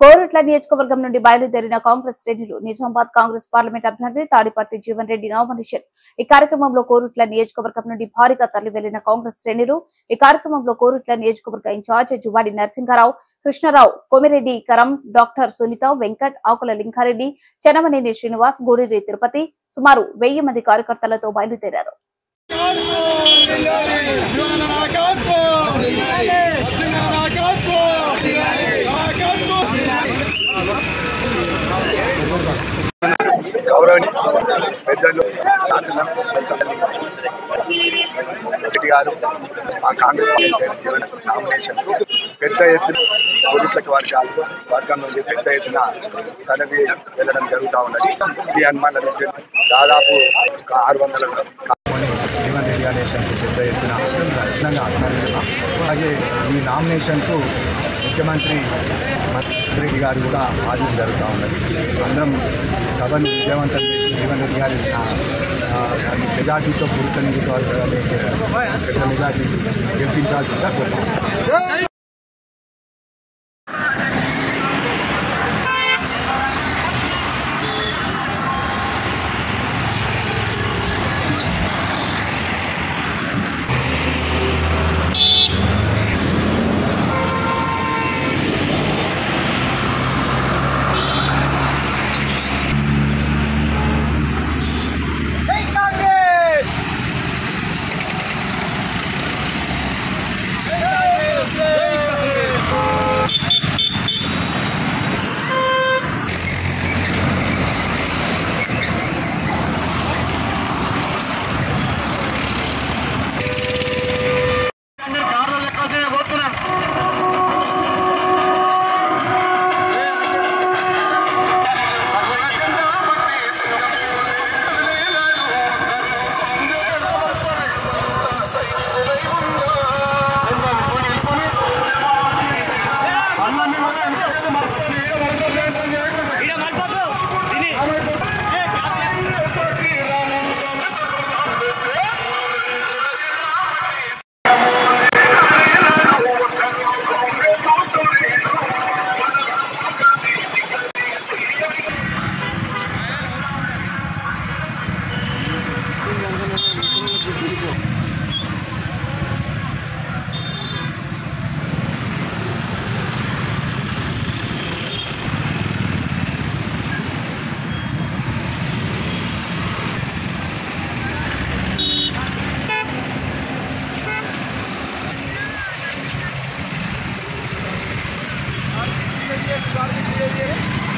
కోరుట్ల నియోజకవర్గం నుండి బయలుదేరిన కాంగ్రెస్ శ్రేణులు నిజామాబాద్ కాంగ్రెస్ పార్లమెంట్ అభ్యర్థి తాడిపర్తి జీవన్ రెడ్డి నామినేషన్ ఈ కార్యక్రమంలో కోరుట్ల నియోజకవర్గం నుండి భారీగా తరలి వెళ్లిన కాంగ్రెస్ శ్రేణులు ఈ కార్యక్రమంలో కోరుట్ల నియోజకవర్గ ఇన్ఛార్జ్ జువాడి నరసింహారావు, కృష్ణారావు, కొమిరెడ్డి కరం, డాక్టర్ సునీత, వెంకట్, ఆకుల లింగారెడ్డి, చెనమనేని శ్రీనివాస్, గూడూరి తిరుపతి సుమారు 1000 మంది కార్యకర్తలతో బయలుదేరారు. పెద్దలు గారు మా కాంగ్రెస్ నామినేషన్ పెద్ద ఎత్తున కోరుట్ల వర్గం నుండి పెద్ద ఎత్తున తనవి వెళ్ళడం జరుగుతూ ఉన్నది. ఈ హనుమాన్ దాదాపు 600 జీవన్ రెడ్డి నామినేషన్కు పెద్ద ఎత్తున అలాగే ఈ నామినేషన్కు ముఖ్యమంత్రి రెడ్డి గారు కూడా హాజరు జరుగుతూ ఉన్నది. అందరం సభను విజయవంతం చేసి జీవన్ రెడ్డి గారి మెజార్టీతో పూర్తి నియోజకవర్గాన్ని పెద్ద మెజార్టీ గెలిపించాల్సిందిగా కోరుతున్నాం. Thank you.